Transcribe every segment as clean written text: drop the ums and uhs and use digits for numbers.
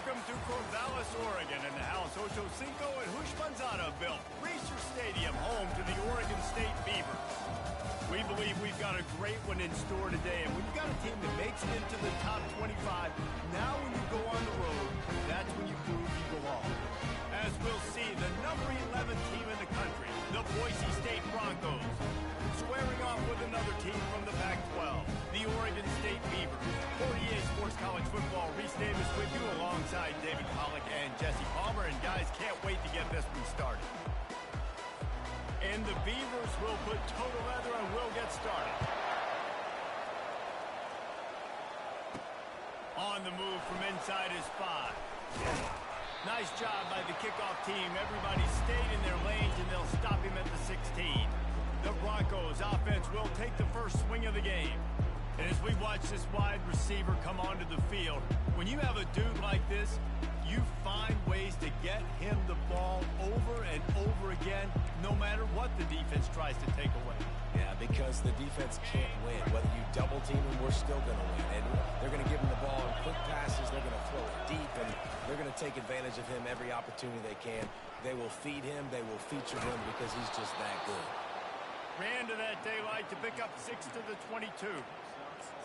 Welcome to Corvallis, Oregon, in the house Ocho Cinco and Hushmanzada built. Research Stadium, home to the Oregon State Beavers. We believe we've got a great one in store today, and when you've got a team that makes it into the top 25, now when you go on the road, that's when you prove you belong. As we'll see, the number 11 team in the country, the Boise State Broncos, squaring off with another team from the Pac-12, the Oregon State Beavers. For EA Sports College Football, Reese Davis with you alongside David Pollack and Jesse Palmer. And guys, can't wait to get this one started. And the Beavers will put total leather and we'll get started. On the move from inside his 5. Nice job by the kickoff team. Everybody stayed in their lanes and they'll stop him at the 16. The Broncos offense will take the first swing of the game. And as we watch this wide receiver come onto the field, when you have a dude like this, you find ways to get him the ball over and over again, no matter what the defense tries to take away. Yeah, because the defense can't win. Whether you double team him, we're still going to win. And they're going to give him the ball in quick passes. They're going to throw it deep, and they're going to take advantage of him every opportunity they can. They will feed him. They will feature him because he's just that good. Ran to that daylight to pick up 6 to the 22.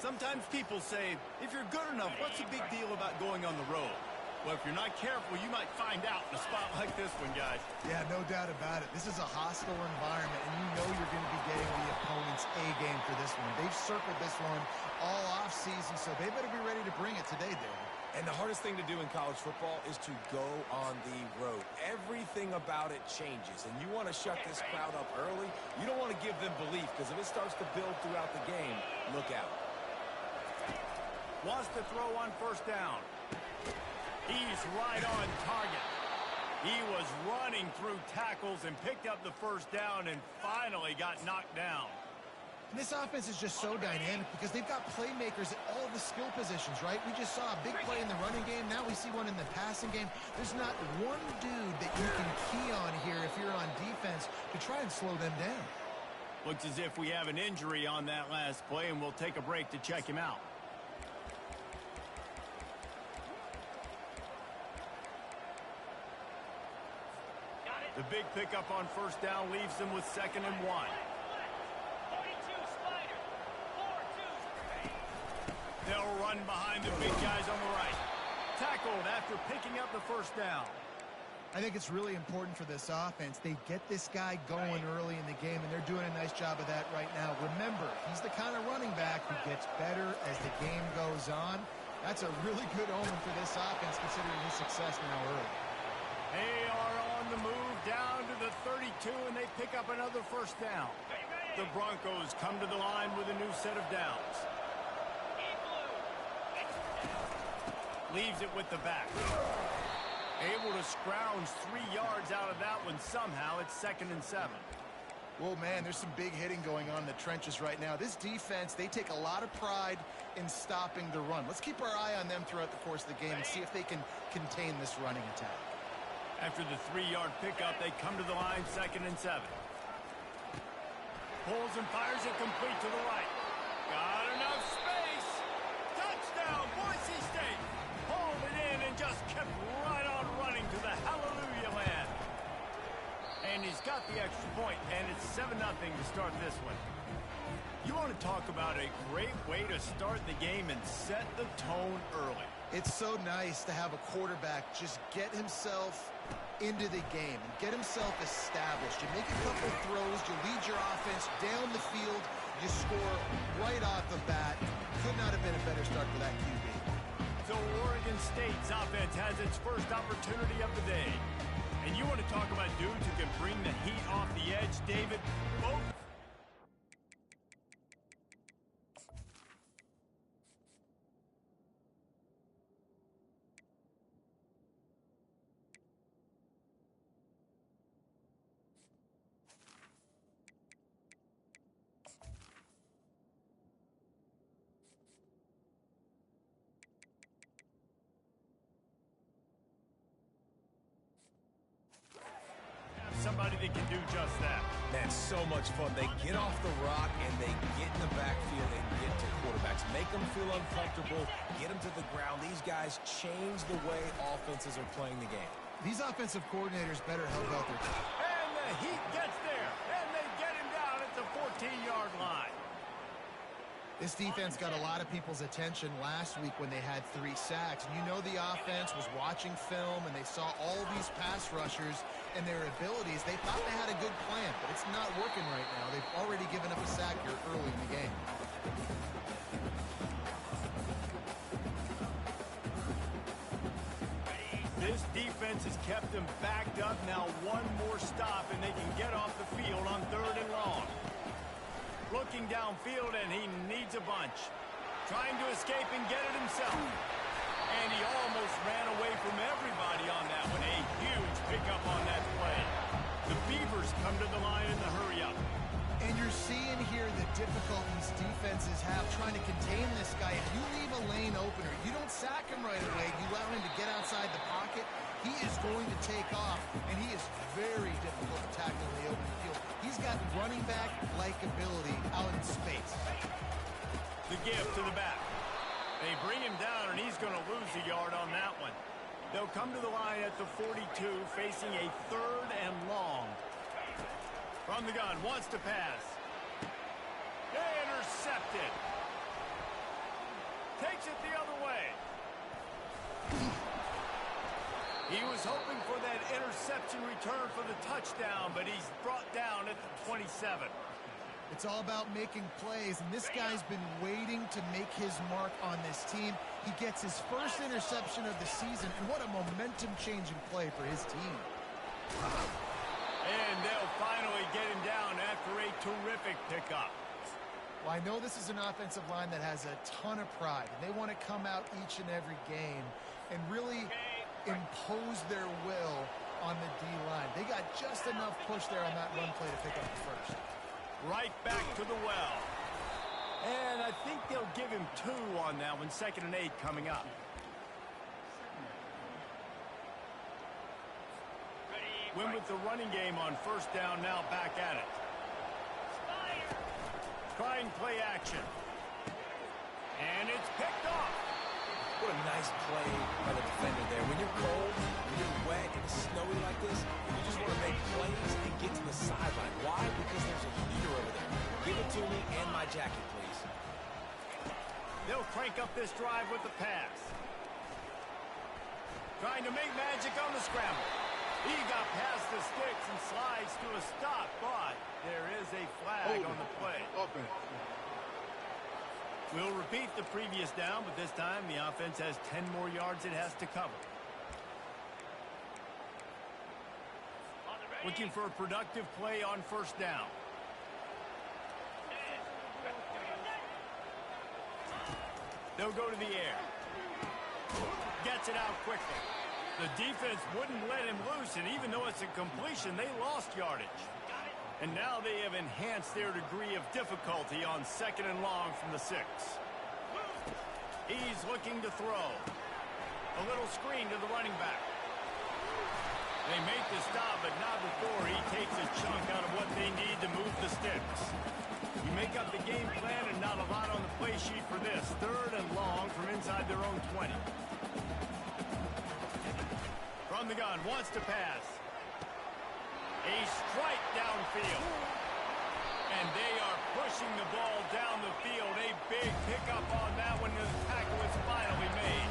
Sometimes people say, if you're good enough, what's the big deal about going on the road? Well, if you're not careful, you might find out in a spot like this one, guys. Yeah, no doubt about it. This is a hostile environment, and you know you're going to be getting the opponent's A-game for this one. They've circled this one all off-season, so they better be ready to bring it today, David. And the hardest thing to do in college football is to go on the road. Everything about it changes, and you want to shut this crowd up early. You don't want to give them belief, because if it starts to build throughout the game, look out. Wants to throw on first down. He's right on target. He was running through tackles and picked up the first down and finally got knocked down. And this offense is just so dynamic because they've got playmakers at all of the skill positions, right? We just saw a big play in the running game. Now we see one in the passing game. There's not one dude that you can key on here if you're on defense to try and slow them down. Looks as if we have an injury on that last play, and we'll take a break to check him out. The big pickup on first down leaves them with 2nd and 1. They'll run behind the big guys on the right. Tackled after picking up the first down. I think it's really important for this offense. They get this guy going early in the game, and they're doing a nice job of that right now. Remember, he's the kind of running back who gets better as the game goes on. That's a really good omen for this offense, considering his success now early. They are on the move down to the 32, and they pick up another first down. The Broncos come to the line with a new set of downs. Leaves it with the back. Able to scrounge 3 yards out of that one somehow. It's 2nd and 7. Well, man, there's some big hitting going on in the trenches right now. This defense, they take a lot of pride in stopping the run. Let's keep our eye on them throughout the course of the game and see if they can contain this running attack. After the 3-yard pickup, they come to the line, 2nd and 7. Pulls and fires it complete to the right. Got enough space. Touchdown, Boise State. Hauled it in and just kept right on running to the hallelujah land. And he's got the extra point, and it's 7-0 to start this one. You want to talk about a great way to start the game and set the tone early. It's so nice to have a quarterback just get himself into the game and get himself established. You make a couple throws, you lead your offense down the field, you score right off the bat. Could not have been a better start for that QB. So Oregon State's offense has its first opportunity of the day. And you want to talk about dudes who can bring the heat off the edge, David? Both. Somebody that can do just that. Man, so much fun. They get off the rock and they get in the backfield and get to quarterbacks. Make them feel uncomfortable. Get them to the ground. These guys change the way offenses are playing the game. These offensive coordinators better help out their team. And the Heat gets there. And they get him down at the 14-yard line. This defense got a lot of people's attention last week when they had 3 sacks. And you know the offense was watching film and they saw all these pass rushers and their abilities. They thought they had a good plan, but it's not working right now. They've already given up a sack here early in the game. This defense has kept them backed up. Now one more stop and they can get off the field on 3rd and long. Looking downfield, and he needs a bunch. Trying to escape and get it himself. And he almost ran away from everybody on that one. A huge pickup on that play. The Beavers come to the line in the hurry-up. And you're seeing here the difficulties defenses have trying to contain this guy. If you leave a lane opener, you don't sack him right away. You allow him to get outside the pocket. He is going to take off, and he is very difficult to tackle in the open field. He's got running back-like ability out in space. The give to the back. They bring him down, and he's going to lose a yard on that one. They'll come to the line at the 42, facing a 3rd and long. From the gun, wants to pass. They intercepted. Takes it the other way. He was hoping for that interception return for the touchdown, but he's brought down at the 27. It's all about making plays, and this guy's been waiting to make his mark on this team. He gets his first interception of the season, and what a momentum-changing play for his team. And they'll finally get him down after a terrific pickup. Well, I know this is an offensive line that has a ton of pride, and they want to come out each and every game and really impose their will on the D-line. They got just enough push there on that run play to pick up the first. Right back to the well. And I think they'll give him 2 on that one. 2nd and 8 coming up. Win with the running game on 1st down, now back at it. Trying play action. And it's picked off. What a nice play by the defender there. When you're cold, when you're wet, and it's snowy like this, you just want to make plays and get to the sideline. Why? Because there's a heater over there. Give it to me and my jacket, please. They'll crank up this drive with the pass. Trying to make magic on the scramble. He got past the sticks and slides to a stop, but there is a flag on the play. We'll repeat the previous down, but this time the offense has 10 more yards it has to cover. Looking for a productive play on 1st down. They'll go to the air. Gets it out quickly. The defense wouldn't let him loose, and even though it's a completion, they lost yardage. And now they have enhanced their degree of difficulty on 2nd and long from the 6. He's looking to throw. A little screen to the running back. They make the stop, but not before he takes a chunk out of what they need to move the sticks. You make up the game plan and not a lot on the play sheet for this. 3rd and long from inside their own 20. From the gun, wants to pass. A strike downfield. And they are pushing the ball down the field. A big pickup on that one. The tackle is finally made.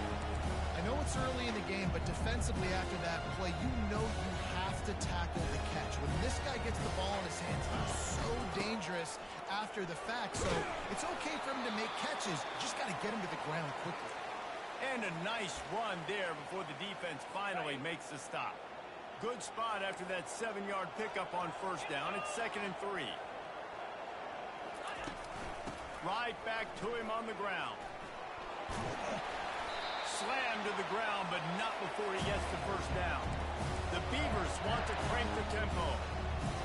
I know it's early in the game, but defensively after that play, you know you have to tackle the catch. When this guy gets the ball in his hands, he's so dangerous after the fact. So it's okay for him to make catches. You just got to get him to the ground quickly. And a nice run there before the defense finally makes the stop. Good spot after that 7-yard pickup on 1st down. It's 2nd and 3. Right back to him on the ground. Slammed to the ground, but not before he gets the 1st down. The Beavers want to crank the tempo.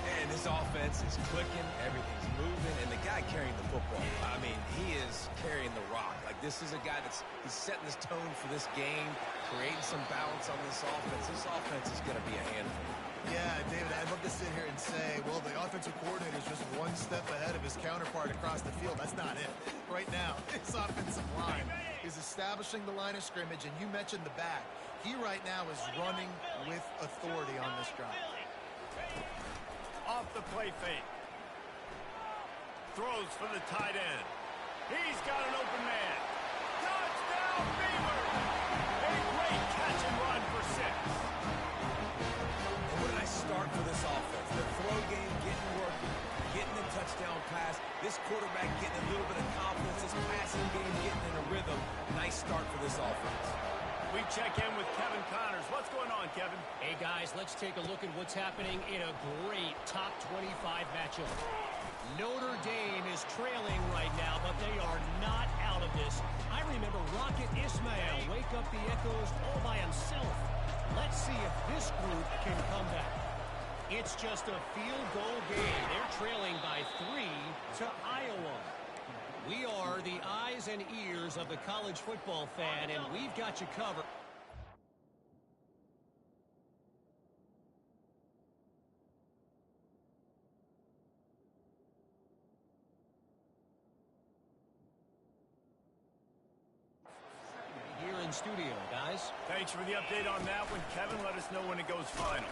And this offense is clicking, everything's moving, and the guy carrying the football, I mean, he is carrying the rock. Like, this is a guy he's setting this tone for this game, creating some balance on this offense. This offense is going to be a handful. Yeah, David, I'd love to sit here and say, well, the offensive coordinator is just one step ahead of his counterpart across the field. That's not it. Right now, his offensive line is establishing the line of scrimmage, and you mentioned the back. He right now is running with authority on this drive. Off the play fake. Throws for the tight end. He's got an open man. Touchdown, Beaver! A great catch and run for 6. And what a nice start for this offense. The throw game getting working, getting the touchdown pass. This quarterback getting a little bit of confidence. This passing game getting in a rhythm. Nice start for this offense. We check in with Kevin Connors. What's going on, Kevin? Hey, guys, let's take a look at what's happening in a great top 25 matchup. Notre Dame is trailing right now, but they are not out of this. I remember Rocket Ismail wake up the echoes all by himself. Let's see if this group can come back. It's just a field goal game. They're trailing by 3 to Iowa. We are the eyes and ears of the college football fan, and we've got you covered. Here in studio, guys. Thanks for the update on that one, Kevin. Let us know when it goes final.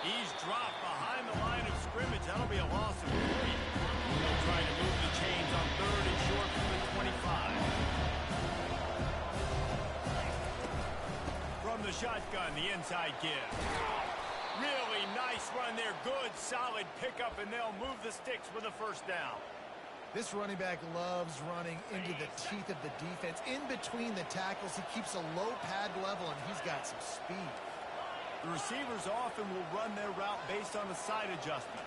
He's dropped behind the line of scrimmage. That'll be a loss of 3. They'll try to move the chains on 3rd and short from the 25. From the shotgun, the inside give. Really nice run there. Good, solid pickup, and they'll move the sticks for the first down. This running back loves running into the teeth of the defense. In between the tackles, he keeps a low pad level, and he's got some speed. The receivers often will run their route based on a side adjustment.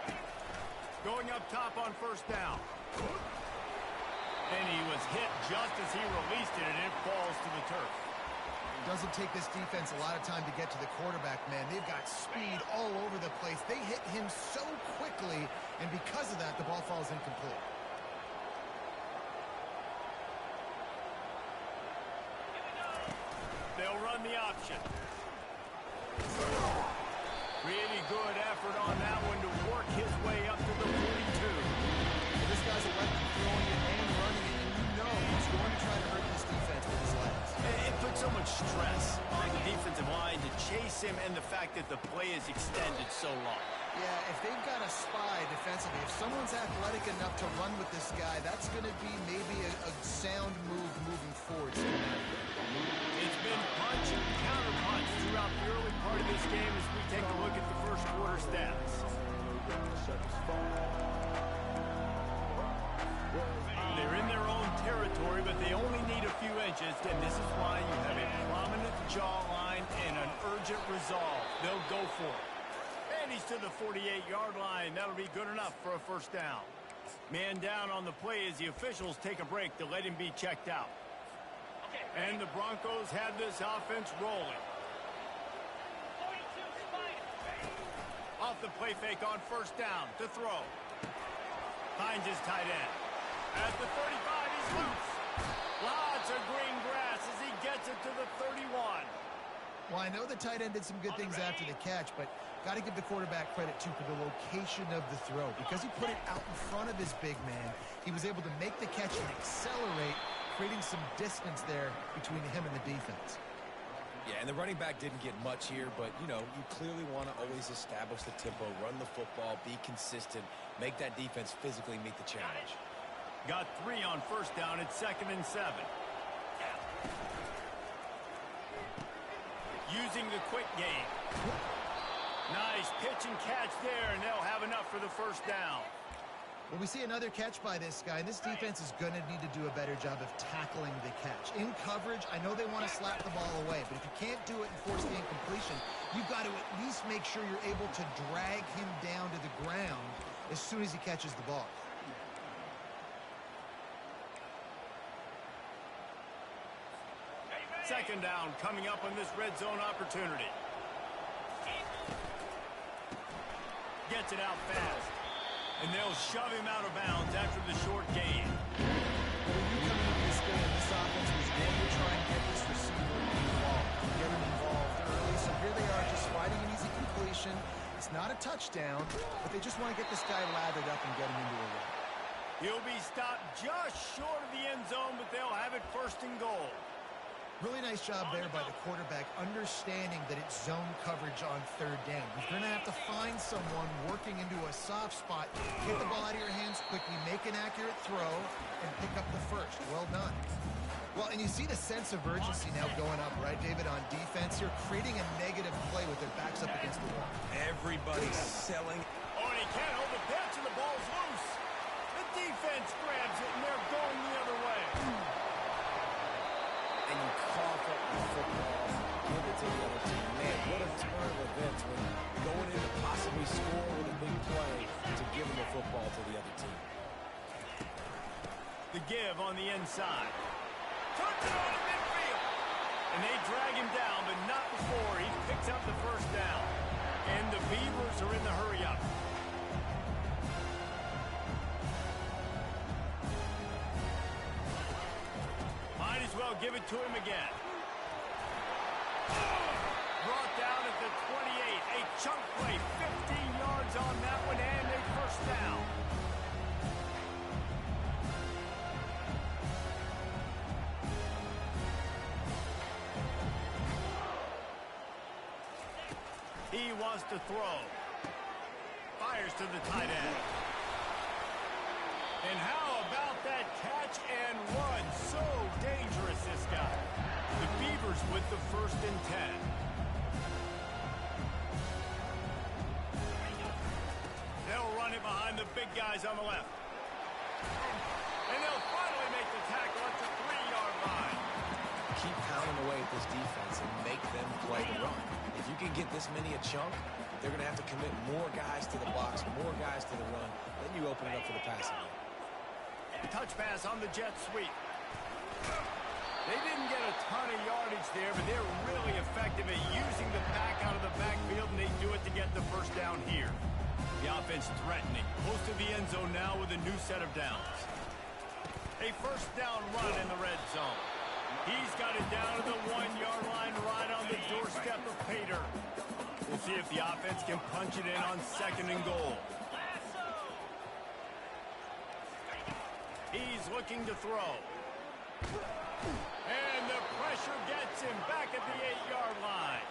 Going up top on first down. And he was hit just as he released it, and it falls to the turf. It doesn't take this defense a lot of time to get to the quarterback, man. They've got speed all over the place. They hit him so quickly, and because of that, the ball falls incomplete. They'll run the option. Really good effort on that one to work his way up to the 42. This guy's a weapon, throwing it and running it, and you know he's going to try to hurt this defense with his legs. It puts so much stress on the defensive line to chase him, and the fact that the play is extended so long. Yeah, if they've got a spy defensively, if someone's athletic enough to run with this guy, that's going to be maybe a sound move moving forward. It's been punch and counter punch throughout the early part of this game as we take a look at the first quarter stats. They're in their own territory, but they only need a few inches, and this is why you have a prominent jawline and an urgent resolve. They'll go for it. And he's to the 48-yard line. That'll be good enough for a first down. Man down on the play as the officials take a break to let him be checked out. And the Broncos have this offense rolling. Off the play fake on first down to throw. Finds his tight end. At the 35, he's loose. Lots of green grass as he gets it to the 31. Well, I know the tight end did some good things after the catch, but got to give the quarterback credit, too, for the location of the throw. Because he put it out in front of his big man, he was able to make the catch and accelerate, creating some distance there between him and the defense. Yeah, and the running back didn't get much here, but, you know, you clearly want to always establish the tempo, run the football, be consistent, make that defense physically meet the challenge. Got 3 on first down at 2nd and 7. Using the quick game. Nice pitch and catch there, and they'll have enough for the first down. Well, we see another catch by this guy, and this defense is going to need to do a better job of tackling the catch. In coverage, I know they want to slap the ball away, but if you can't do it and force the incompletion, you've got to at least make sure you're able to drag him down to the ground as soon as he catches the ball. Second down coming up on this red zone opportunity. Gets it out fast. And they'll shove him out of bounds after the short gain. When you come into this game, this offense was going to try and get this receiver involved. Get him involved early. So here they are just fighting an easy completion. touchdown, but they just want to get this guy lathered up and get him into a run. He'll be stopped just short of the end zone, but they'll have it first and goal. Really nice job there by the quarterback, understanding that it's zone coverage on third down. You're going to have to find someone working into a soft spot, get the ball out of your hands quickly, make an accurate throw, and pick up the first. Well done. Well, and you see the sense of urgency now going up, right, David, on defense. You're creating a negative play with their backs up against the wall. Everybody's selling. Oh, and he can't hold the pitch, and the ball's loose. The defense grabs it, and they're going the other way. And you cough up the football, give it to the other team. Man, what a turn of events when going in to possibly score with a big play to give them the football to the other team. The give on the inside. Turns it on in midfield. And they drag him down, but not before he picks up the first down. And the Beavers are in the hurry-up. Might as well give it to him again. Brought down at the 28. A chunk play, 15 yards on that one, and a first down. He wants to throw. Fires to the tight end. And how about that catch and run? So dangerous, this guy. The Beavers with the 1st and 10. They'll run it behind the big guys on the left. And they'll finally make the tackle at the 3-yard line. Keep pounding away at this defense and make them play the run. If you can get this many a chunk, they're going to have to commit more guys to the box, more guys to the run. Then you open it up for the passing game. Touch pass on the jet sweep. They didn't get a ton of yardage there, but they're really effective at using the back out of the backfield, and they do it to get the first down here. The offense threatening. Close to the end zone now with a new set of downs. A first down run in the red zone. He's got it down to the 1-yard line right on the doorstep of Pater. We'll see if the offense can punch it in on 2nd and goal. He's looking to throw. And the pressure gets him back at the 8-yard line.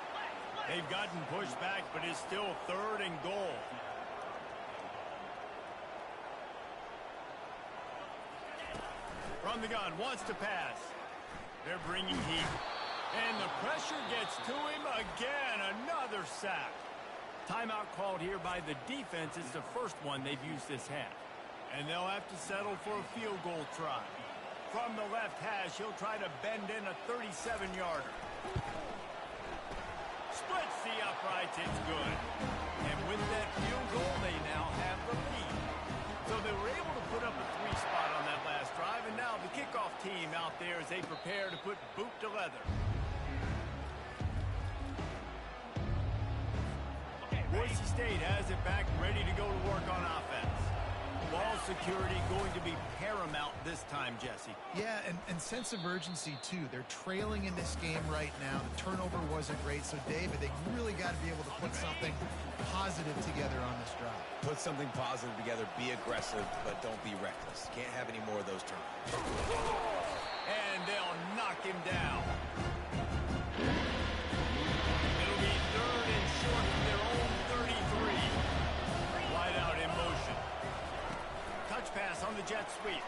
They've gotten pushed back, but it's still 3rd and goal. From the gun, wants to pass. They're bringing heat. And the pressure gets to him again. Another sack. Timeout called here by the defense. It's the first one they've used this half. And they'll have to settle for a field goal try. From the left hash, he'll try to bend in a 37-yarder. Splits the uprights. It's good. And with that field goal, they now have the lead. So they were able to put up a 3 spot on that last drive, and now the kickoff team out there as they prepare to put boot to leather. Boise State has it back, ready to go to work on offense. Ball security going to be paramount this time, Jesse. Yeah, and sense of urgency, too. They're trailing in this game right now. The turnover wasn't great, so, David, they really got to be able to put something positive together on this drive. Put something positive together, be aggressive, but don't be reckless. Can't have any more of those turnovers. And they'll knock him down. It'll be 3rd and short from their own 33. Wide out in motion. Touch pass on the jet sweep.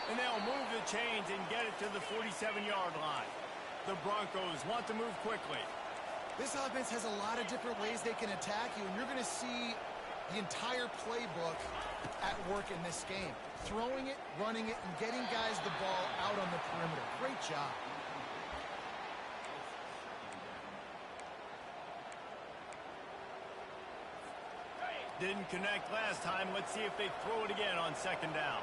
And they'll move the chains and get it to the 47-yard line. The Broncos want to move quickly. This offense has a lot of different ways they can attack you, and you're going to see the entire playbook at work in this game. Throwing it, running it, and getting guys the ball out on the perimeter. Great job. Didn't connect last time. Let's see if they throw it again on 2nd down.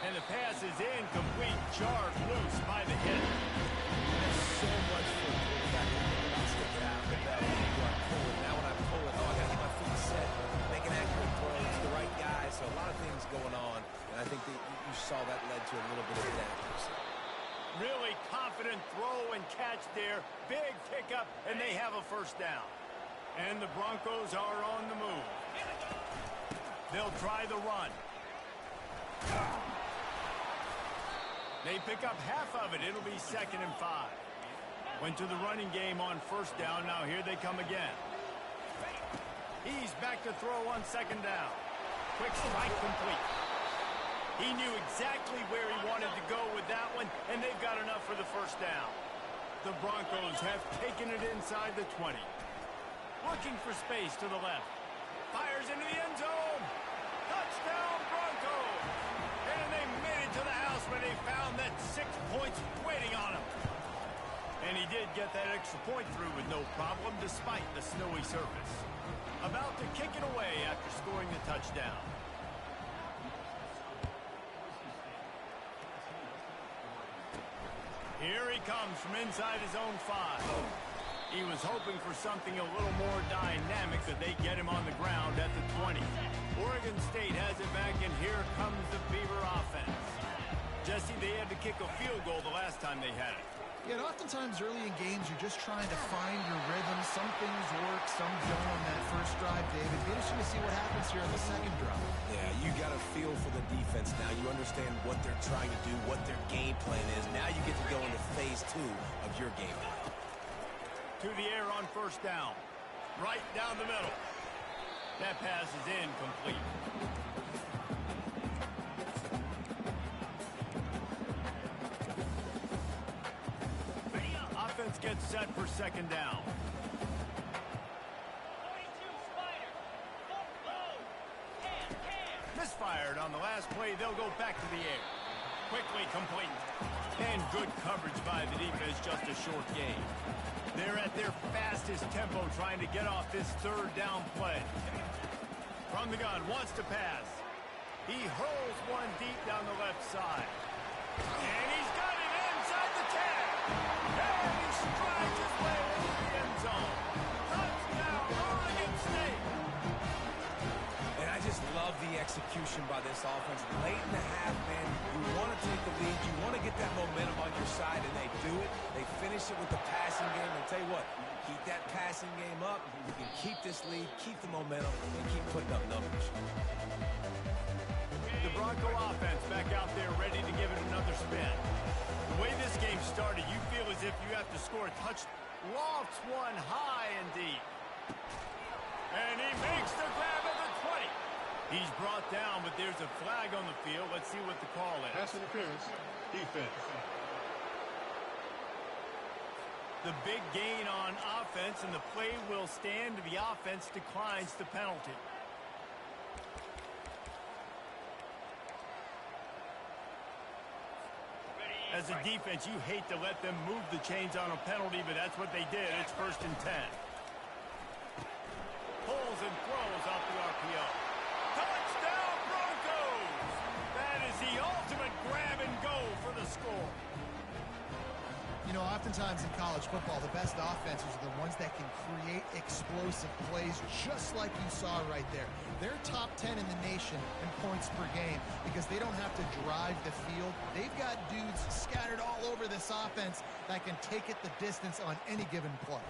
And the pass is incomplete. Jarred loose by the hit. There's so much for a quarterback to stick it out with that. Now when I pull it, I got to get my feet set, make an accurate throw to the right guy. So a lot of things going on, and I think that you saw that led to a little bit of inaccuracy. big pickup, and they have a first down. And the Broncos are on the move. They'll try the run. They pick up half of it. It'll be 2nd and 5. Went to the running game on first down. Now here they come again. He's back to throw on 2nd down. Quick strike complete. He knew exactly where he wanted to go with that one, and they've got enough for the first down. The Broncos have taken it inside the 20. Looking for space to the left. Fires into the end zone. Touchdown, Broncos! And they made it to the house where they found that 6 points waiting on him. And he did get that extra point through with no problem despite the snowy surface. About to kick it away after scoring the touchdown. Here he comes from inside his own 5. He was hoping for something a little more dynamic, but they get him on the ground at the 20. Oregon State has it back, and here comes the Beaver offense. Jesse, they had to kick a field goal the last time they had it. Yeah, and oftentimes early in games, you're just trying to find your rhythm. Some things work, some don't on that first drive, David. Be interesting to see what happens here on the second drive. Yeah, You got a feel for the defense now. You understand what they're trying to do, what their game plan is. Now you get to go into phase 2 of your game plan. To the air on first down. Right down the middle. That pass is incomplete. Offense gets set for 2nd down. Misfired on the last play. They'll go back to the air. Quickly complete. And good coverage by the defense, just a short gain. They're at their fastest tempo trying to get off this 3rd down play. From the gun, wants to pass. He hurls one deep down the left side. And he's got it inside the 10. And he strides his way into the end zone. Touchdown, Oregon State. And I just love the execution by this offense. Late in the half, man, you want to take the lead. You want to get that momentum on your side, and they do it. They finish it with the passing game. And tell you what, keep that passing game up. You can keep this lead, keep the momentum, and keep putting up numbers. The Bronco offense back out there ready to give it another spin. The way this game started, you feel as if you have to score a touch. Lofts one high and deep. And he makes the grab at the 20. He's brought down, but there's a flag on the field. Let's see what the call is. Pass interference, defense. The big gain on offense, and the play will stand. The offense declines the penalty. As a defense, you hate to let them move the chains on a penalty, but that's what they did. It's 1st and 10. Pulls and throws off the RPO. Touchdown, Broncos! That is the ultimate grab and go for the score. You know, oftentimes in college football, the best offenses are the ones that can create explosive plays, just like you saw right there. They're top 10 in the nation in points per game because they don't have to drive the field. They've got dudes scattered all over this offense that can take it the distance on any given play.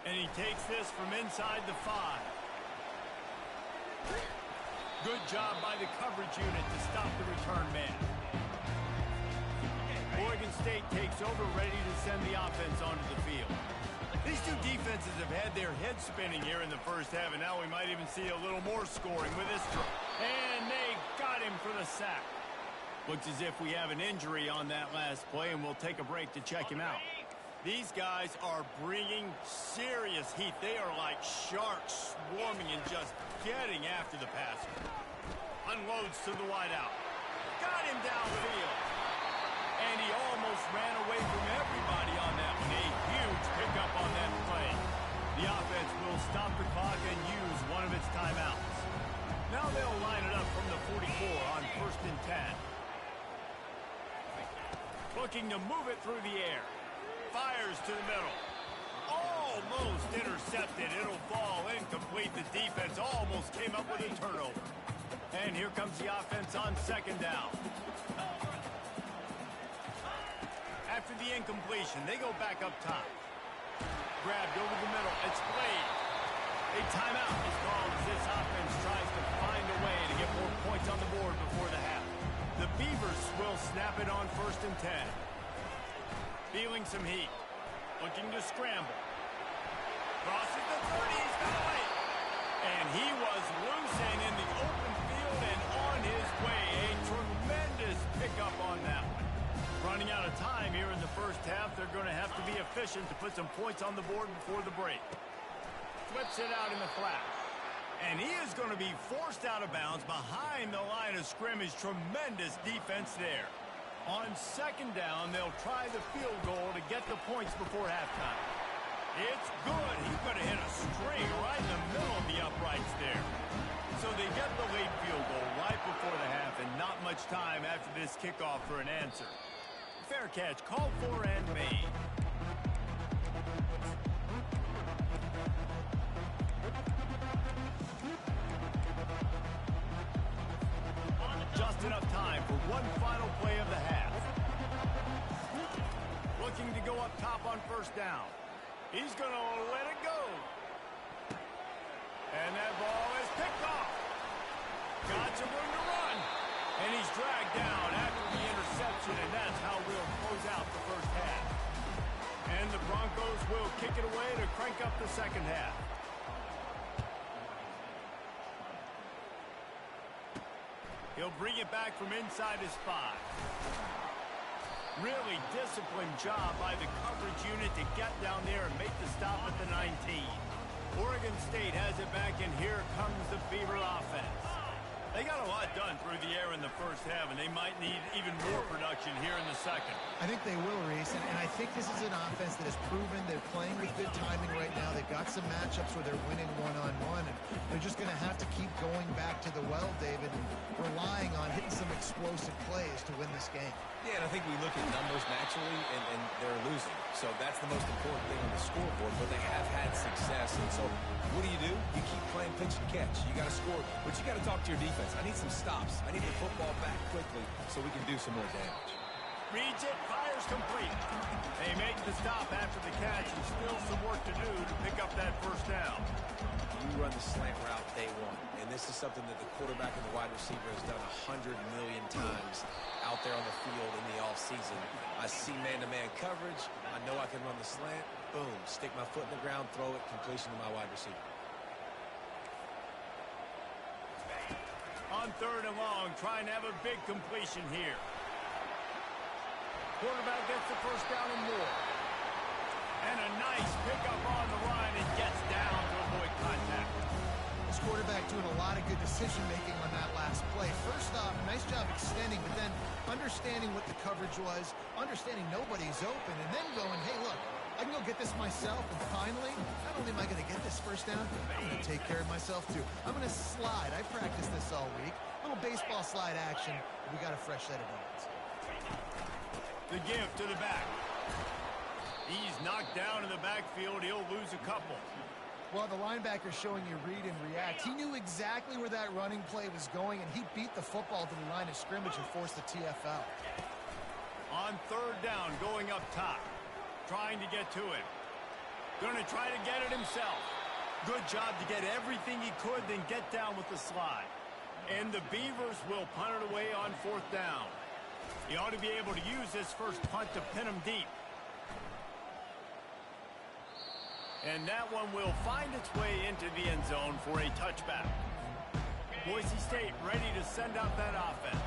And he takes this from inside the 5. Good job by the coverage unit to stop the return man. Oregon State takes over, ready to send the offense onto the field. These two defenses have had their heads spinning here in the first half, and now we might even see a little more scoring with this drive. And they got him for the sack. Looks as if we have an injury on that last play, and we'll take a break to check him out. These guys are bringing serious heat. They are like sharks swarming and just getting after the passer. Unloads to the wideout. Got him downfield. And he almost ran away from everybody on that one. A huge pickup on that play. The offense will stop the clock and use one of its timeouts. Now they'll line it up from the 44 on 1st and 10. Looking to move it through the air. Fires to the middle. Almost intercepted. It'll fall incomplete. The defense almost came up with a turnover. And here comes the offense on 2nd down. After the incompletion, they go back up top. grabbed over the middle. It's played. A timeout is called as this offense tries to find a way to get more points on the board before the half. The Beavers will snap it on 1st and 10. Feeling some heat. Looking to scramble. Crosses the 30. He's got away. And he was loose and in the open field and on his way. A tremendous pickup on that one. Running out of time here in the first half. They're going to have to be efficient to put some points on the board before the break. Flips it out in the flat. And he is going to be forced out of bounds behind the line of scrimmage. Tremendous defense there. On 2nd down, they'll try the field goal to get the points before halftime. It's good. He's going to hit a string right in the middle of the uprights there. So they get the late field goal right before the half and not much time after this kickoff for an answer. Fair catch called for and made. Just enough time for one final play of the half. Looking to go up top on 1st down. He's going to let it go. And that ball is picked off. Got some room to run. And he's dragged down after the interception, and that's how we'll close out the first half. And the Broncos will kick it away to crank up the second half. He'll bring it back from inside his 5. Really disciplined job by the coverage unit to get down there and make the stop at the 19. Oregon State has it back, and here comes the Beaver offense. They got a lot done through the air in the first half, and they might need even more production here in the second. I think they will, Reese, and I think this is an offense that has proven they're playing with good timing right now. They've got some matchups where they're winning one-on-one, and they're just going to have to keep going back to the well, David, and relying on hitting some explosive plays to win this game. Yeah, and I think we look at numbers naturally, and they're losing. So that's the most important thing on the scoreboard, but they have had success. And so what do? You keep playing pitch and catch. You got to score, but you got to talk to your defense. I need some stops. I need the football back quickly so we can do some more damage. Reads it, fires complete. They make the stop after the catch, and still some work to do to pick up that 1st down. You run the slant route day one, and this is something that the quarterback and the wide receiver has done 100 million times out there on the field in the offseason. I see man-to-man coverage. I know I can run the slant. Boom, stick my foot in the ground, throw it, completion to my wide receiver. On 3rd and long, trying to have a big completion here. Quarterback gets the 1st down and more. And a nice pickup on the run and gets down to avoid contact. This quarterback doing a lot of good decision-making on that last play. First off, nice job extending, but then understanding what the coverage was, understanding nobody's open, and then going, hey, look, I can go get this myself, and finally, not only am I going to get this 1st down, I'm going to take care of myself, too. I'm going to slide. I practiced this all week. A little baseball slide action. We got a fresh set of hands. The give to the back. He's knocked down in the backfield. He'll lose a couple. Well, the linebacker's showing you read and react. He knew exactly where that running play was going, and he beat the football to the line of scrimmage and forced the TFL. On 3rd down, going up top. Trying to get to it. Going to try to get it himself. Good job to get everything he could, then get down with the slide. And the Beavers will punt it away on 4th down. He ought to be able to use this first punt to pin him deep. And that one will find its way into the end zone for a touchback. Boise State ready to send out that offense.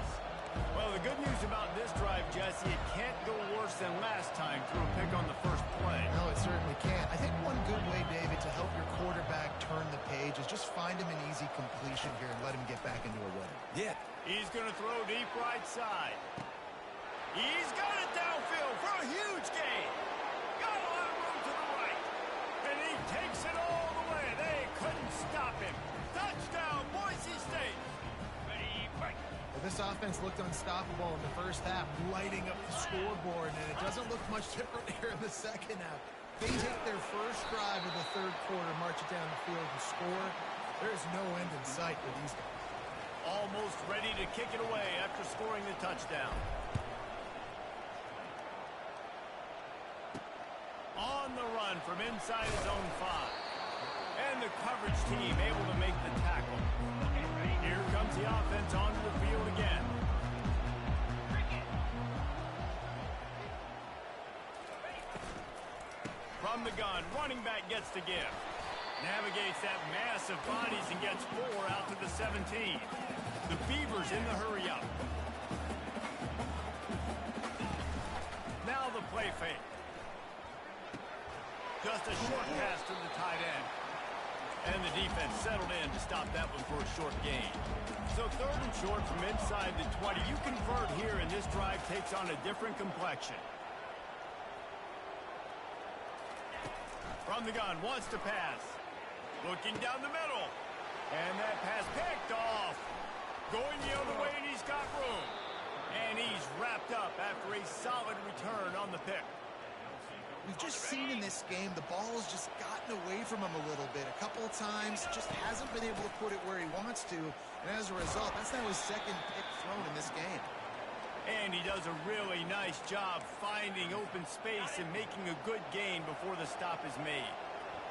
Well, the good news about this drive, Jesse, it can't go worse than last time through a pick on the first play. No, it certainly can't. I think one good way, David, to help your quarterback turn the page is just find him an easy completion here and let him get back into a rhythm. Yeah. He's going to throw deep right side. He's got it downfield for a huge gain. Got a lot of room to the right. And he takes it all the way. They couldn't stop him. Touchdown, Boise State. Well, this offense looked unstoppable in the first half, lighting up the scoreboard, and it doesn't look much different here in the second half. They take their first drive of the 3rd quarter, march it down the field and score. There's no end in sight for these guys. Almost ready to kick it away after scoring the touchdown. On the run from inside his own 5. And the coverage team able to make the tackle. Here comes the offense onto the field again. From the gun, running back gets the give. Navigates that mass of bodies and gets 4 out to the 17. The Beavers in the hurry up. Now the play fake. Just a short pass to the tight end. And the defense settled in to stop that one for a short gain. So 3rd and short from inside the 20. You convert here and this drive takes on a different complexion. From the gun, wants to pass. Looking down the middle. And that pass picked off. Going the other way, and he's got room. And he's wrapped up after a solid return on the pick. We've just seen in this game the ball has just gotten away from him a little bit. A couple of times, just hasn't been able to put it where he wants to. And as a result, that's now his 2nd pick thrown in this game. And he does a really nice job finding open space and making a good gain before the stop is made.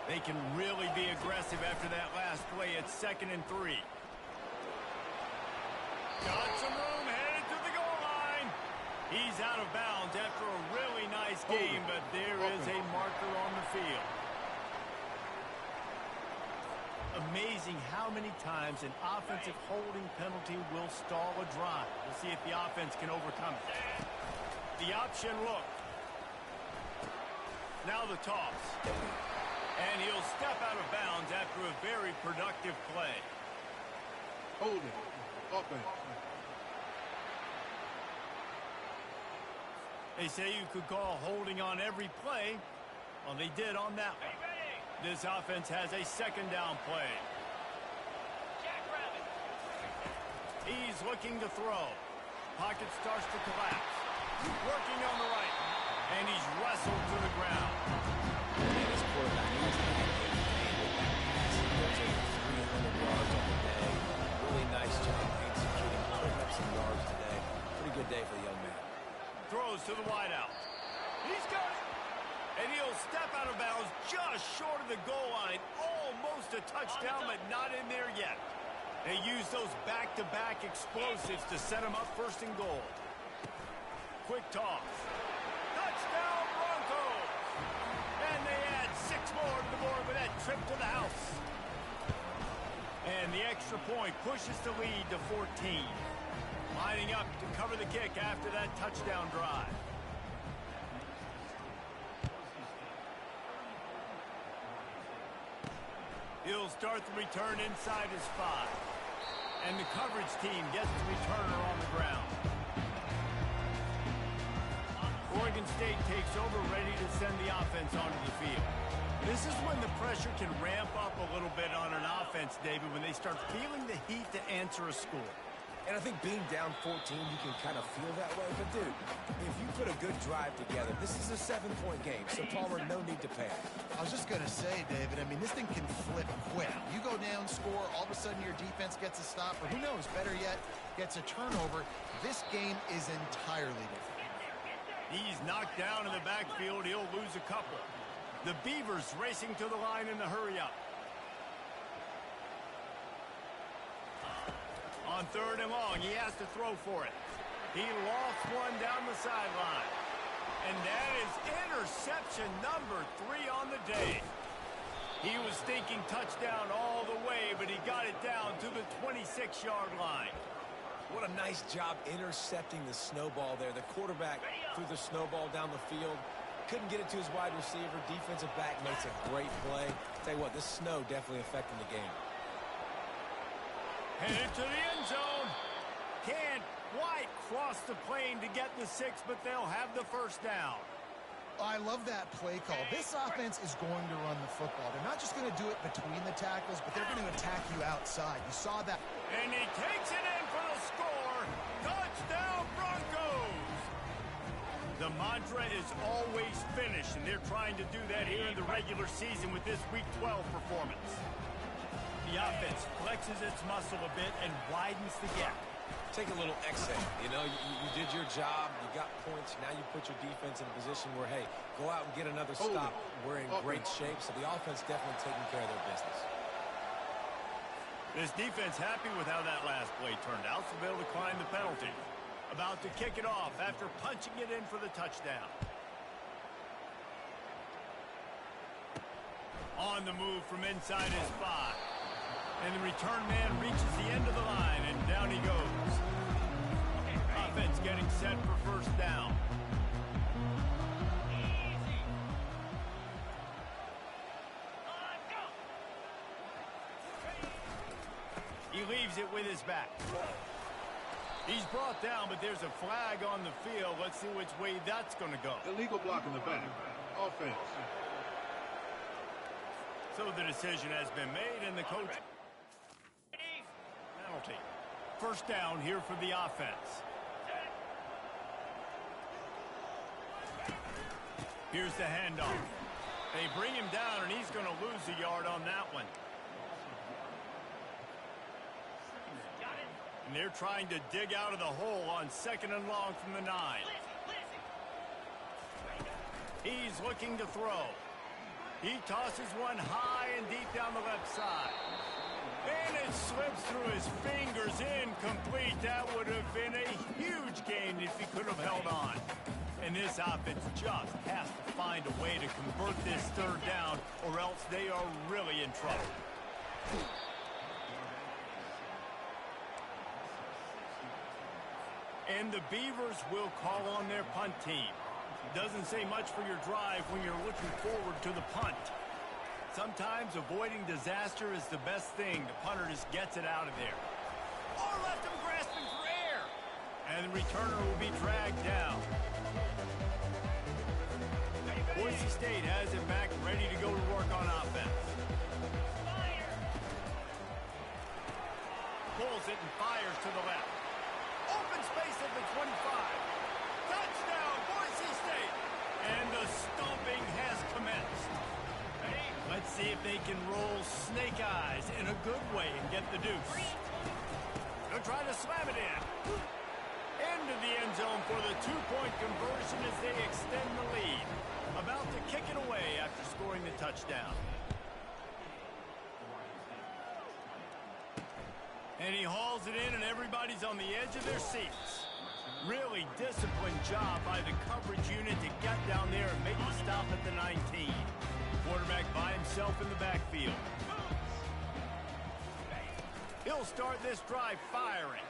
They can really be aggressive after that last play at 2nd and 3. Got some room, headed to the goal line. He's out of bounds after a really nice game, but there is a marker on the field. Amazing how many times an offensive holding penalty will stall a drive. We'll see if the offense can overcome it. The option look. Now the toss. And he'll step out of bounds after a very productive play. Holding. Offense. They say you could call holding on every play. Well, they did on that one. This offense has a 2nd down play. He's looking to throw. Pocket starts to collapse. Working on the right. And he's wrestled to the ground. And his quarterback has had a game with that pass. He goes over 300 yards on the day. Really nice job executing, putting up some yards today. Pretty good day for the young man. Throws to the wideout. He's got it. And he'll step out of bounds just short of the goal line. Almost a touchdown, but not in there yet. They use those back-to-back explosives to set him up 1st and goal. Quick toss. Touchdown, Broncos! And they add 6 more to the board with that trip to the house. And the extra point pushes the lead to 14. Lining up to cover the kick after that touchdown drive. He'll start the return inside his 5. And the coverage team gets the returner on the ground. Oregon State takes over, ready to send the offense onto the field. This is when the pressure can ramp up a little bit on an offense, David, when they start feeling the heat to answer a score. And I think being down 14, you can kind of feel that way. But, dude, if you put a good drive together, this is a 7-point game. So, Palmer, no need to panic. I was just going to say, David, I mean, this thing can flip quick. You go down, score, all of a sudden your defense gets a stop, or who knows, better yet, gets a turnover. This game is entirely different. He's knocked down in the backfield. He'll lose a couple. The Beavers racing to the line in the hurry-up. On 3rd and long, he has to throw for it. He lost one down the sideline. And that is interception number 3 on the day. He was thinking touchdown all the way, but he got it down to the 26-yard line. What a nice job intercepting the snowball there. The quarterback threw the snowball down the field. Couldn't get it to his wide receiver. Defensive back makes a great play. Tell you what, this snow definitely affecting the game. Headed to the end zone. Can't quite cross the plane to get the 6, but they'll have the 1st down. I love that play call. This offense is going to run the football. They're not just going to do it between the tackles, but they're going to attack you outside. You saw that. And he takes it in for the score. Touchdown, Broncos! The mantra is always finish, and they're trying to do that here in the regular season with this Week 12 performance. The offense flexes its muscle a bit and widens the gap. take a little exhale. You know, you did your job. You got points. Now you put your defense in a position where, hey, go out and get another stop. We're in great shape, so the offense definitely taking care of their business. This defense happy with how that last play turned out, so they'll decline the penalty. About to kick it off after punching it in for the touchdown. On the move from inside his 5. And the return man reaches the end of the line, and down he goes. Offense getting set for first down. He leaves it with his back. He's brought down, but there's a flag on the field. Let's see which way that's going to go. Illegal block in the back. Offense. So the decision has been made, and the coach... penalty. First down here for the offense. Here's the handoff. They bring him down, and he's going to lose a yard on that one. And they're trying to dig out of the hole on 2nd and long from the 9. He's looking to throw. He tosses one high and deep down the left side. And it slips through his fingers, incomplete. That would have been a huge gain if he could have held on. And this offense just has to find a way to convert this 3rd down, or else they are really in trouble. And the Beavers will call on their punt team. Doesn't say much for your drive when you're looking forward to the punt. Sometimes avoiding disaster is the best thing. The punter just gets it out of there. Or left him grasping for air. And the returner will be dragged down. Boise State has it back, ready to go to work on offense. Pulls it and fires to the left. Open space at the 25. Touchdown, Boise State. And the stomping has commenced. Let's see if they can roll snake eyes in a good way and get the deuce. They'll try to slam it in. Into the end zone for the 2-point conversion as they extend the lead. About to kick it away after scoring the touchdown. And he hauls it in, and everybody's on the edge of their seats. Really disciplined job by the coverage unit to get down there and make the stop at the 19. Quarterback by himself in the backfield. He'll start this drive firing.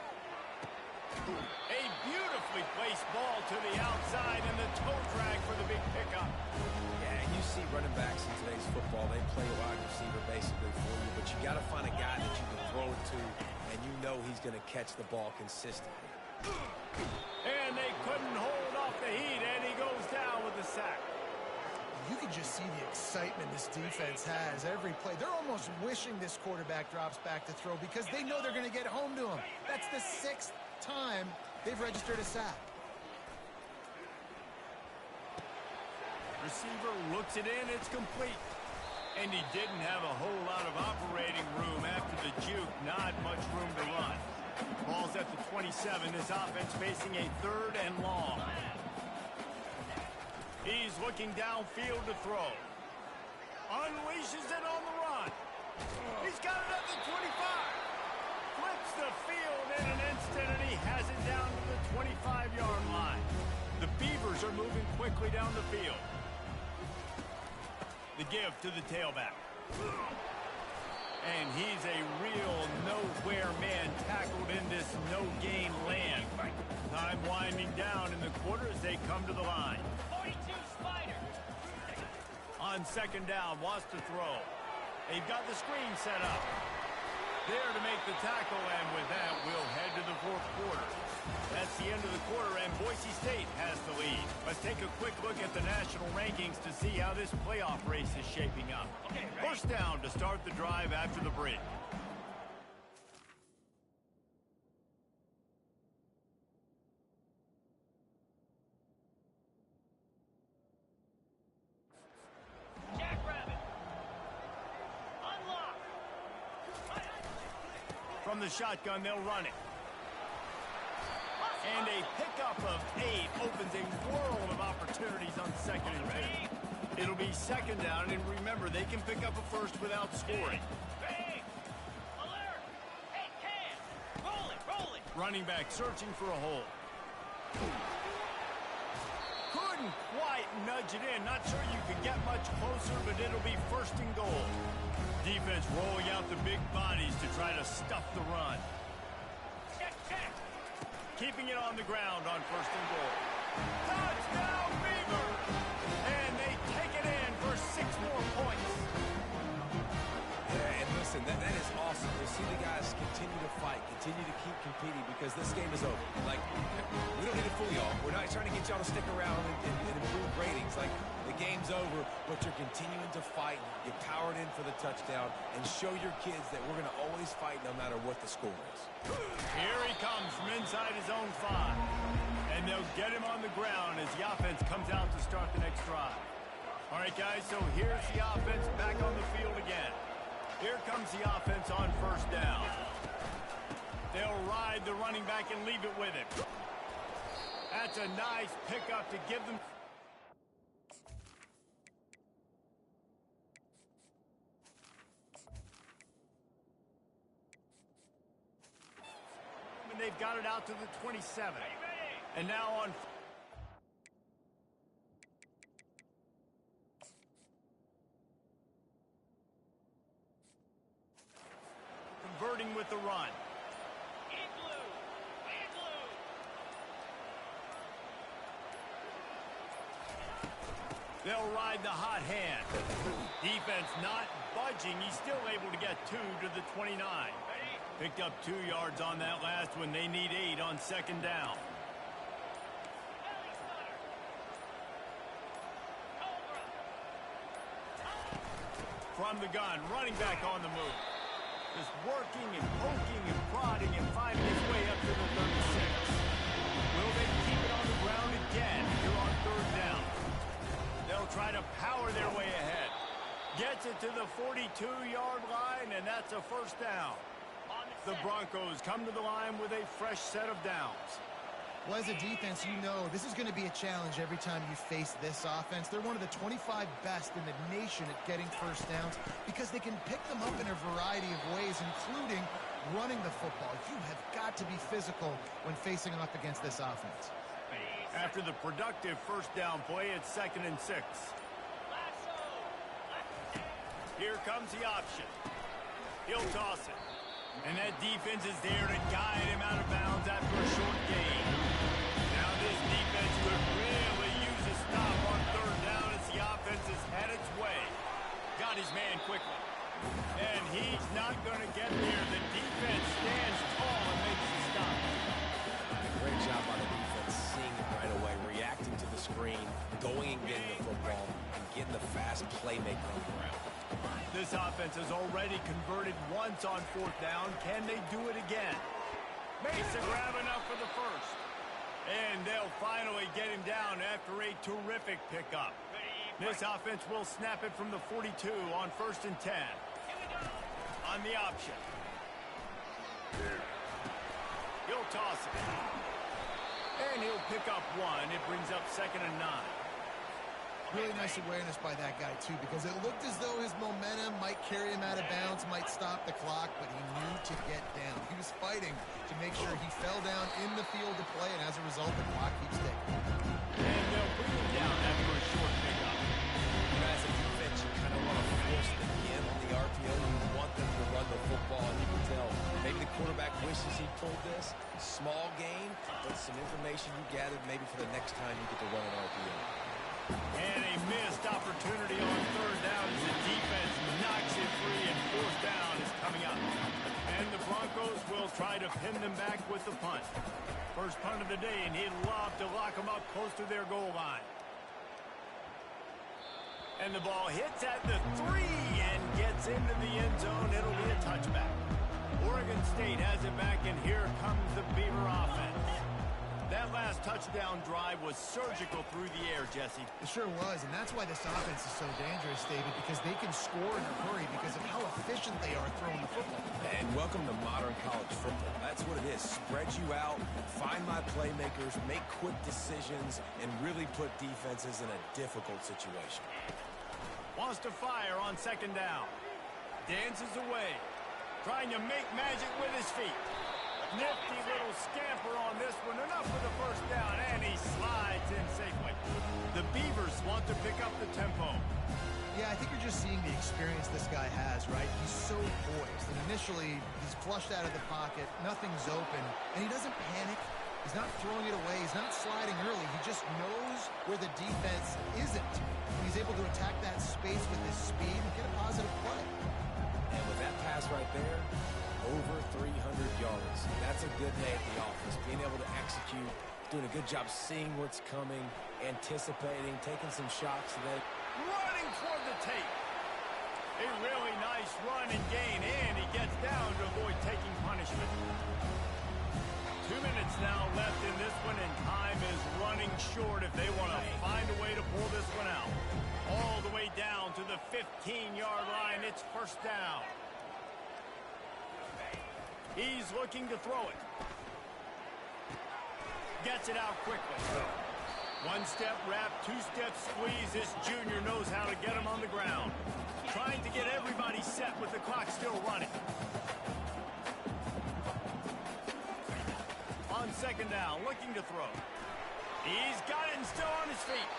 A beautifully placed ball to the outside, and the toe drag for the big pickup. Yeah, you see running backs in today's football, they play a wide receiver basically for you, but you got to find a guy that you can throw it to, and you know he's going to catch the ball consistently. And they couldn't hold off the heat, and he goes down with the sack. You can just see the excitement this defense has every play. They're almost wishing this quarterback drops back to throw because they know they're going to get home to him. That's the 6th time they've registered a sack. Receiver looks it in, it's complete. And he didn't have a whole lot of operating room after the juke. Not much room to run. Ball's at the 27. This offense facing a 3rd and long. He's looking downfield to throw. Unleashes it on the run. He's got it at the 25. Flips the field in an instant, and he has it down to the 25-yard line. The Beavers are moving quickly down the field. The give to the tailback. And he's a real nowhere man tackled in this no-gain land. Time winding down in the quarter as they come to the line. 42 Spider. On 2nd down, wants to throw. They've got the screen set up. There to make the tackle, and with that, we'll head to the 4th quarter. That's the end of the quarter, and Boise State has the lead. Let's take a quick look at the national rankings to see how this playoff race is shaping up. First down to start the drive after the bridge. From the shotgun, they'll run it. And a pickup of 8 opens a world of opportunities on 2nd and 2. It'll be 2nd down, and remember, they can pick up a first without scoring. Running back searching for a hole. Couldn't quite nudge it in. Not sure you could get much closer, but it'll be 1st and goal. Defense rolling out the big bodies to try to stuff the run. Keeping it on the ground on 1st and goal. Touchdown, Beavers! And they take it in for 6 more points. Yeah, and listen, that is awesome. To see the guys continue to fight, continue to keep competing, because this game is over. Like, we don't need to fool y'all. We're not trying to get y'all to stick around and improve ratings. Like, the game's over, but you're continuing to fight. You powered in for the touchdown, and show your kids that we're going to always fight no matter what the score is. Here he comes from inside his own 5. And they'll get him on the ground as the offense comes out to start the next drive. All right, guys, so here's the offense back on the field again. Here comes the offense on 1st down. They'll ride the running back and leave it with him. That's a nice pickup to give them. And they've got it out to the 27. And now on. Converting with the run. They'll ride the hot hand. Defense not budging. He's still able to get 2 to the 29. Picked up 2 yards on that last one. They need 8 on 2nd down. From the gun, running back on the move. Just working and poking and prodding and finding his way up to the 36. Will they keep it on the ground again here on 3rd down? They'll try to power their way ahead. Gets it to the 42-yard line, and that's a 1st down. The Broncos come to the line with a fresh set of downs. Well, as a defense, you know this is going to be a challenge every time you face this offense. They're one of the 25 best in the nation at getting 1st downs because they can pick them up in a variety of ways, including running the football. You have got to be physical when facing off against this offense. After the productive 1st down play, it's 2nd and 6. Here comes the option. He'll toss it. And that defense is there to guide him out of bounds after a short gain. Now this defense could really use a stop on 3rd down as the offense has had its way. Got his man quickly. And he's not going to get there. The defense stands tall and makes the stop. Great job by the defense, seeing it right away, reacting to the screen, going and getting the football, and getting the fast playmaker on the ground. This offense has already converted once on 4th down. Can they do it again? Mesa grabbing up for the 1st. And they'll finally get him down after a terrific pickup. This offense will snap it from the 42 on 1st and 10. On the option. He'll toss it. And he'll pick up 1. It brings up 2nd and 9. Really nice awareness by that guy, too, because it looked as though his momentum might carry him out of bounds, might stop the clock, but he knew to get down. He was fighting to make sure he fell down in the field to play, and as a result, the clock keeps ticking. And they'll bring him down after a short pickup. As a defense, you kind of want to force them in on the RPO. You want them to run the football, and you can tell maybe the quarterback wishes he pulled this. Small gain, but some information you gathered maybe for the next time you get to run an RPO. And a missed opportunity on 3rd down as the defense knocks it free, and 4th down is coming up. And the Broncos will try to pin them back with the punt. First punt of the day, and he'd love to lock them up close to their goal line. And the ball hits at the 3 and gets into the end zone. It'll be a touchback. Oregon State has it back, and here comes the Beaver offense. That last touchdown drive was surgical through the air, Jesse. It sure was, and that's why this offense is so dangerous, David, because they can score in a hurry because of how efficient they are throwing the football. And welcome to modern college football. That's what it is. Spread you out, find my playmakers, make quick decisions, and really put defenses in a difficult situation. Wants to fire on second down. Dances away. Trying to make magic with his feet. Nifty little scamper on this one. Enough for the first down, and he slides in safely. The Beavers want to pick up the tempo. Yeah, I think you're just seeing the experience this guy has, right? He's so poised. And initially, he's flushed out of the pocket. Nothing's open. And he doesn't panic. He's not throwing it away. He's not sliding early. He just knows where the defense isn't. He's able to attack that space with his speed and get a positive play. And with that pass right there, over 300 yards. That's a good day at the office. Being able to execute, doing a good job seeing what's coming, anticipating, taking some shots today. Running toward the tape. A really nice run and gain, and he gets down to avoid taking punishment. 2 minutes now left in this one, and time is running short if they want to find a way to pull this one out. All the way down to the 15-yard line. It's first down. He's looking to throw it. Gets it out quickly. One-step wrap, two-step squeeze. This junior knows how to get him on the ground. Trying to get everybody set with the clock still running. On second down, looking to throw. He's got it and still on his feet.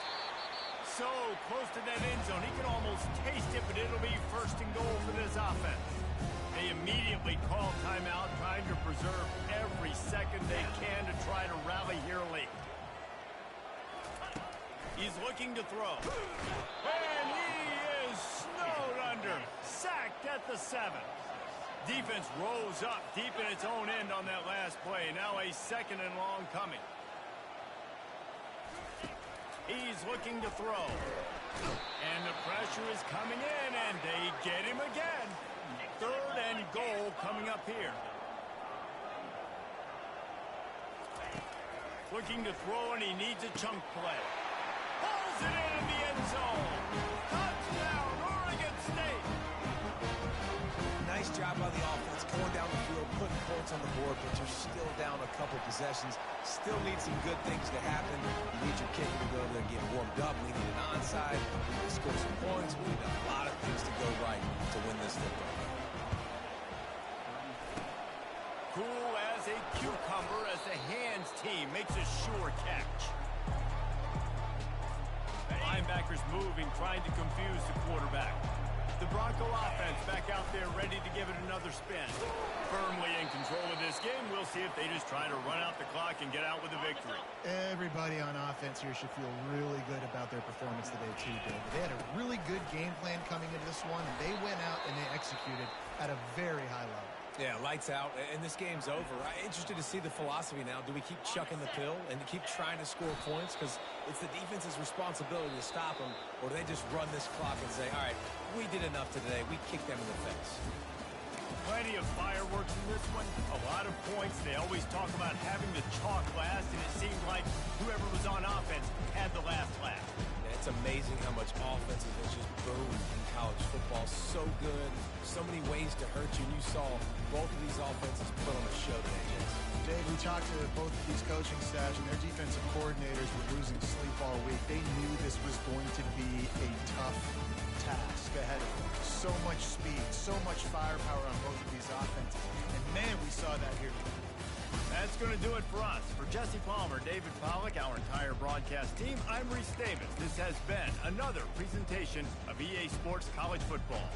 So close to that end zone. He can almost taste it, but it'll be first and goal for this offense. They immediately call timeout, trying to preserve every second they can to try to rally here late. He's looking to throw. And he is snowed under. Sacked at the 7. Defense rose up deep in its own end on that last play. Now a second and long coming. He's looking to throw. And the pressure is coming in, and they get him again. Third and goal coming up here. Looking to throw, and he needs a chunk play. Pulls it in the end zone. Touchdown, Oregon State. Nice job by the offense, going down the field, putting points on the board, but you're still down a couple possessions. Still need some good things to happen. You need your kicker to go there and get warmed up. We need an onside. We need to score some points. We need a lot of things to go right to win this football game. Cool as a cucumber as the hands team makes a sure catch. Linebackers moving, trying to confuse the quarterback. The Bronco offense back out there ready to give it another spin. Firmly in control of this game. We'll see if they just try to run out the clock and get out with a victory. Everybody on offense here should feel really good about their performance today too, David. They had a really good game plan coming into this one, and they went out and they executed at a very high level. Yeah, lights out, and this game's over. I'm interested to see the philosophy now. Do we keep chucking the pill and keep trying to score points? Because it's the defense's responsibility to stop them, or do they just run this clock and say, all right, we did enough today. We kicked them in the face. Plenty of fireworks in this one. A lot of points. They always talk about having the chalk last, and it seemed like whoever was on offense had the last laugh. Yeah, it's amazing how much offensive has just boomed in college football. So good. So many ways to hurt you. And you saw both of these offenses put on a show today, Jason. Dave, we talked to both of these coaching staffs, and their defensive coordinators were losing sleep all week. They knew this was going to be a tough task ahead of them. So much speed, so much firepower on both of these offenses. And man, we saw that here today. That's going to do it for us. For Jesse Palmer, David Pollack, our entire broadcast team, I'm Reese Davis. This has been another presentation of EA Sports College Football.